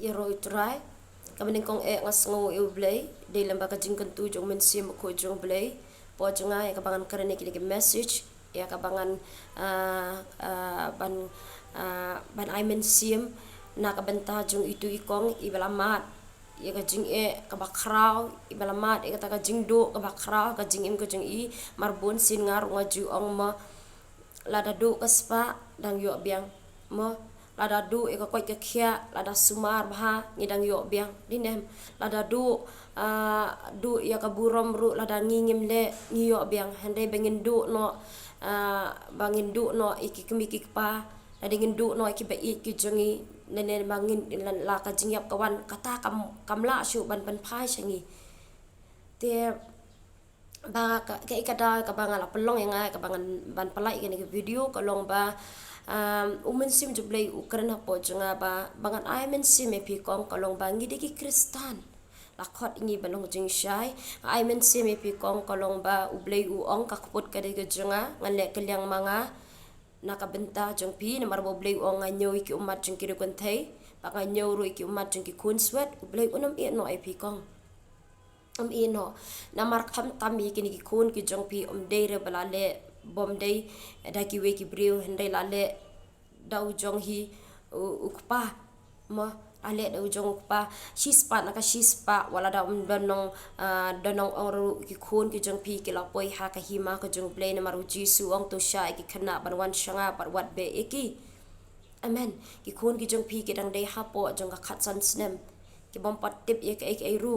iro itrai kabening kong ngas ngo eu blay de lamba ka jingkan tu jong men sim ko jong blay po jonga ya kabangan karene kini message ya kabangan ban I men sim na kabenta jong itu ikong ibalamat ya ka jing ka bakrao ibalamat ya ka jing do ka bakrao ka jing im ko jong I marbon sin ngar ngaju ong ma lada do kaspa dang yo biang mo lada du e ko koi ke khia lada sumar bha ngidang yo biang dinem lada du ya ka burom ru lada ngingim le ngi yo biang hande bengin du no bangin du no iki kemiki pa lada ngin du no iki ba iki jongi nene bangin la ka jingyap kawan kata kam la shu ban phai changi te ba ka ikada ka bangala pelong yang ka bangan ban palai ke video kalong ba umen sim jublay ukraina po jonga ba bangan I men sim epi kong kalong ba ngi deki kristan lakhot ngi balong jing shai I men sim epi kong kalong ba ublay u ong ka khpot ka de jonga ngale kelyang manga nakabenta jong pi na marbo blay ong nganyo ki umat jong ki kon thai ba nganyo ru ki umat jong ki kun swet ublay unam e no epi kong ino na markham tami kini ki kun ki jong pi deire balale bom dei da ki we ki brio hende lale dau jong hi ukpa ma ale dau jong ukpa shispa na ka shispa wala da donong oru ki kun ki jong pi ki la poi ha ka hima ko jong play na maru jisu ong to sha ki khana banwan shanga par wat be eki amen ki kun ki jong pi ki dang dei ha po jong ka khatsan snem ki bom pat tip ek ek ru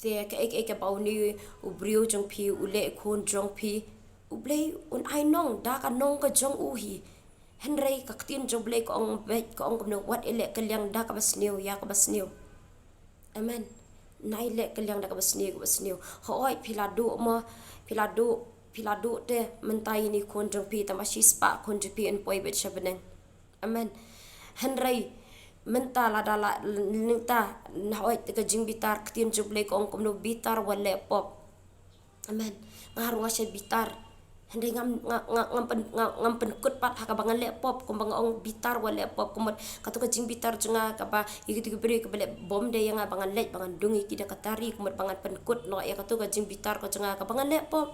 te ka pau ni ubrio jong pi ule khon jong pi ublei un ai nong da ka nong ka jong u hi henrei ka tin jong blei ko ong be ko ong no wat ele kelyang da ka basneu ya ka basneu amen nai le kelyang da ka basneu hoi piladu te mentai ni khon jong pi tamashi spa khon jong pi en poi bet shabeneng amen henrei menta la dala nita na oi te jing bitar ktin jublei ko ong komno bitar wale pop amen ngaru ngase bitar hande ngam pen kut pat ha ka bangal le pop ko bang ong bitar wale pop ko ka to ka jing bitar junga ka ba yiki beri ka bele bom de yang bangal le bangan dungi ki da katari ko bangan pen kut no ya ka to ka jing bitar ko junga ka bangal le pop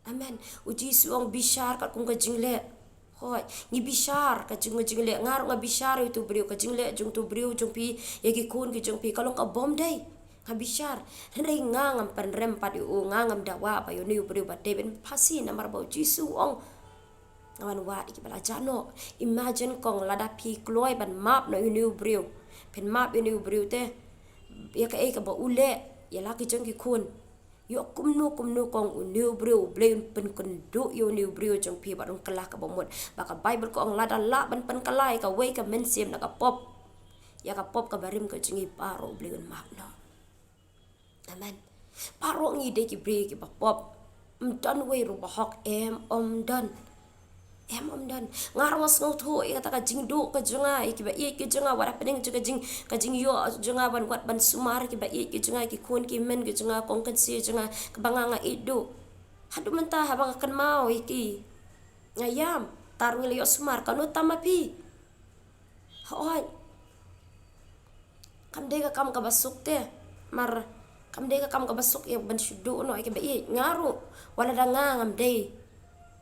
amen uji suong bishar ka kung ka jing le hoi ni bishar ka jing le ngar nga bishar itu brio ka jing le jung tu brio jung pi yaki kun ki jung pi kalong ka bom dai ka bishar rei ngam pan rem pa u ngam dawa pa yo ni brio ba deben pasi namar ba jisu ong awan wa ki bala jano imagine kong lada pi kloi ban map no ni brio pen map ni brio te ya ka ba ule ya la ki jung ki kun yo kumno kong new brio blain pen kundu yo new brio jong pi barong kelak ka bomot baka bible ko ang lada la ban pen kalai ka we ka mensim na ka pop ya ka pop ka barim ka jingi paro blain map no amen paro ngi de ki bri ki pop dan we ru bahok om dan ngar was ngau thu ya ta ka jing du ka junga ki ba ki junga wara pening juga ka jing yo junga ban wat ban sumar ki ba ki junga ki kun ki men ki junga kong kan si junga ka banga idu hadu menta ha banga kan mau iki ngayam tarung le yo sumar kanu tamapi hoi kam de ka kam ka basuk te mar kam de ka kam ka basuk ya ban shudu no ki ba ngaru wala da ngam de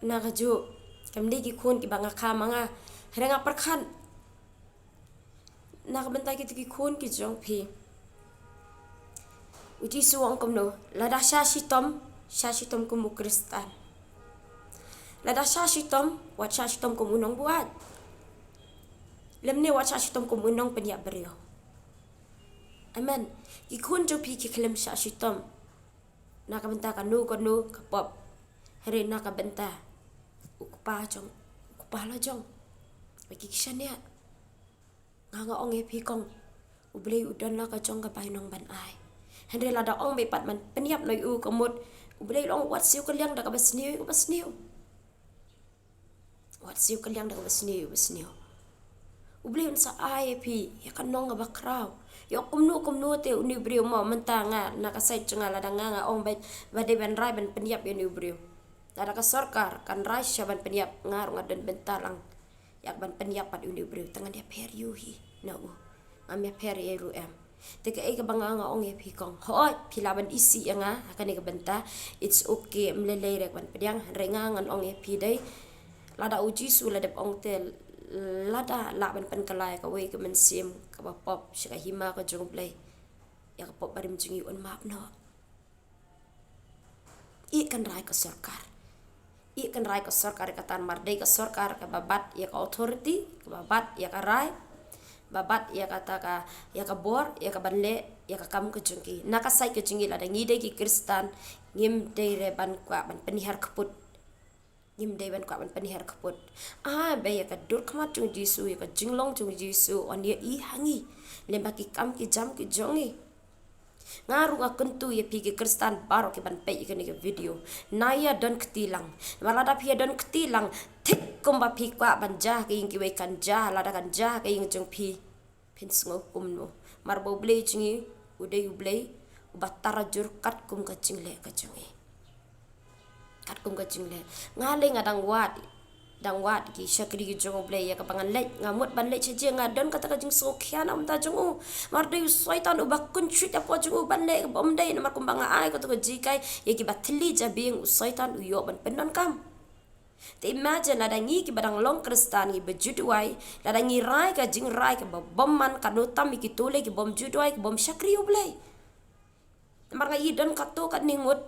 na ka ju kam ki kun ki banga kha manga renga perkhan na bentai ki kun ki jong pi uji suang kom no lada shashitom kum kristan lada shashitom wat shashitom kum unong buat lemne wat shashitom kum unong penya berio amen ki kun jong pi ki klem shashitom na ka bentai ka nu ka pop here na ka bentai ukupa la jong bagi kisah ya nga ong epi kong ublei udan la ka jong ka pai nong ban ai hendre la da ong be pat man peniap noi u komot ublei long wat siu kaliang da ka basniu wat siu kaliang da ka basniu ublei un sa ai epi ya kan nong ba kraw yo kumnu te uni brio mo mentanga na ka sai chunga la da nga ong ba de ban rai ban peniap yo ni brio Tada ka sarkar kan rai syaban peniap ngar ngadan bentalang yak ban penyapat uni breu tangan dia periu hi na ngam ya peri eru em teka ka banga ong e pi kong hoi pilaban isi anga akan ka benta it's okay mlele rek ban pediang renga ngan ong e pi dai lada uji su lada ong tel lada la ban pen kalai ka we ka men sim ka ba pop shika hima ka jong play ya ka pop barim jingi on map no ikan rai ka sarkar ikan rai ka sarkar ka tan mardai ka sarkar ka babat ya ka authority ka babat ya ka rai babat ya kata ka ya ka bor ya ka banle ya ka kam ka jungki naka sai ka jingi lada ngide ki kristan ngim dei re ban kwa ban penihar kaput ngim dei ban kwa ban penihar kaput be ya ka dur khamat jung jisu ya ka jinglong jung jisu on ya I hangi lemba ki kam ki jam ki jongi ngaru ka kentu ya pi ki kristan baro ki ban pe ki ni video naya don ketilang malada pi don ketilang tik komba pi kwa ban ja ki ing ki we kan ja lada kan ja ki ing jung pi pin sngo kum no marbo ble chingi ude uble ubatara jur kat kum ka chingle ka jongi kat kum ka chingle ngale ngadang wat ki shakri ki jong ble ya ka bangan le ngamut ban le cheje ngadon kata ka jing so khian am ta jong mar de soitan u bakun chit apo jong ban le bom dei na mar kumbanga ai ko to ji kai ya ki bathli ja bing soitan u yo ban penon kam te imagine la dangi ki badang long kristan ki bejudwai la dangi rai ka jing rai ka bom man ka no tam ki tole ki bom judwai ki bom shakri u ble mar ga yidon ka to ka ningut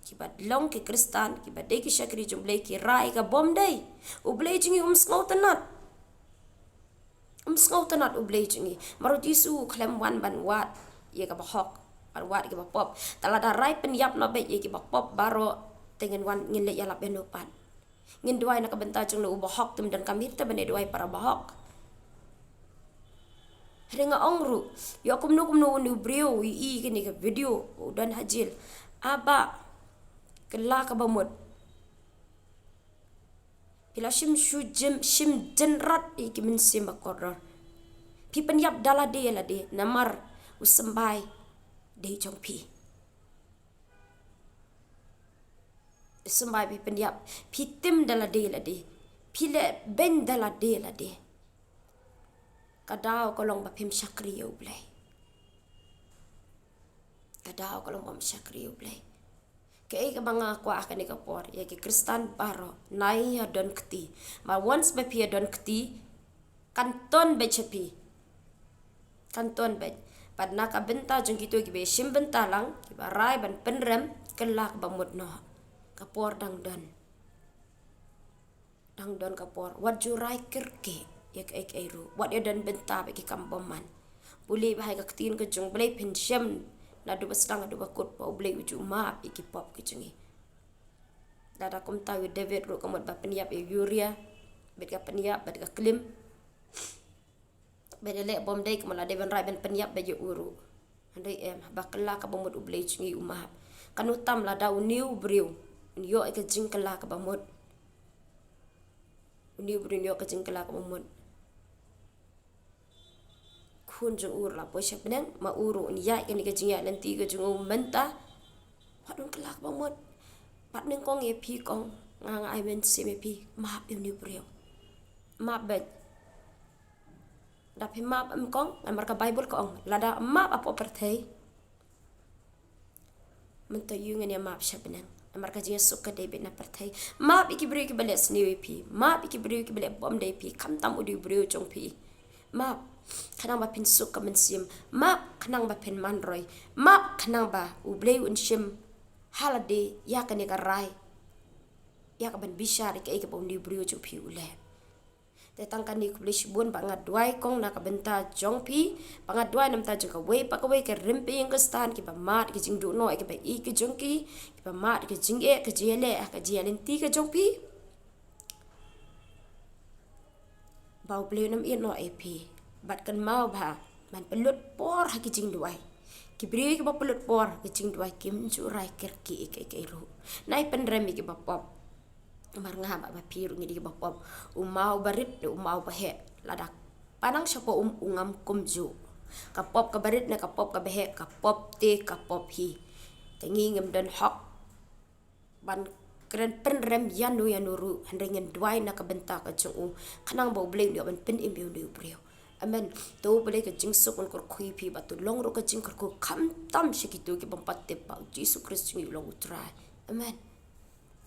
ki bad long ki kristan ki bad ki shakri jumble ki rai ka bom dei uble jingi snautanat uble jingi maru jisu klem wan ban wat ye ka bahok ban wat ki ba pop talada rai pen yap no be ye ki ba pop baro tengen wan ngin le yala benopan ngin duai na ka benta jung no bahok tum dan kamit ta bane duai para bahok renga ongru yo kumno ni brio I kini ka video dan hajil aba kela ka bamut pila shim jenrat ki min sim koror pi penyap dala de la de namar usambai de jong pi usambai pi penyap pi tim dala de la de pi le ben dala de la de kadao kolong ba pim shakri yo blai kadao kolong bam shakri yo blai ke ka banga kwa ka ni ka por ya ki kristan baro nai ya don kti ma once be pi don kti kanton be chepi kanton be padna ka benta jung ki to ki be shim benta lang ki barai ban penrem kelak bamut no ka por dang don ka por wat ju rai kirke ya ka ek eru wat ya don benta be ki kamboman buli ba ka ktin ka jung blai pin shem na do basdang do bakut pa uble uju ma iki pop ki chingi dada kum tahu David ro kamot ba peniap e Yuria bet ka peniap bet ka klim bedele bom dei kamala David rai ben peniap be uru andai em bakla ka bomot uble chingi umah kanutam la da uniu briu yo ka jingkala ka bomot uniu briu yo ka jingkala ka bomot kun jung ur la po siap neng ma uru ni ya kan ka jingya nanti ka jung menta padun kelak bamot pat neng kong e pi kong nga ai men se me pi ma pe ni brio ma bet da pi ma am kong amar ka bible kong la da ma apo perthei menta yu ngene ma siap neng amar ka jingya suk ka de be na perthei ma pi ki brio ki bales ni pi ma pi ki brio ki bele bom de pi kam tam udi brio jong pi ma kanang ba pin suk ka mensim map kanang ba pin manroy map kanang ba ublei unshim halade ya kan ka rai ya ka ban bishar ka ka bom di brio chu pi ule te tang kan ni kublish bun ba ngadwai kong na ka benta jong pi ba ngadwai nam ta ju ka we pa ka we ka rimpi ing ka stan ki ba mat ki jing du no ka ba I ki jong ki ba mat ki jing e ka jele ka jialin ti ka jong pi ba ublei nam I no ap bat kan mau ba man pelut por ha ki jing duai ki bri ki ba pelut por ki jing duai kim ju rai ker ki ru nai pen remi ki ba pop mar nga ba piru ngi di ba pop mau barit mau ba he ladak panang syapo ungam kumju ka pop ka barit na ka pop ka behe ka pop te ka pop hi tengi ngem dan hok ban Keren pen rem yanu yanuru handrengen dwai na kabenta ka jung kanang bau bleng dio ban pen imbiu dio brio. Amen. To boleh ke jing sok on kor kui pi batu long ro ke jing kor ko kam tam shikitu ke pempat te pa Yesus Kristus long utrai. Amen.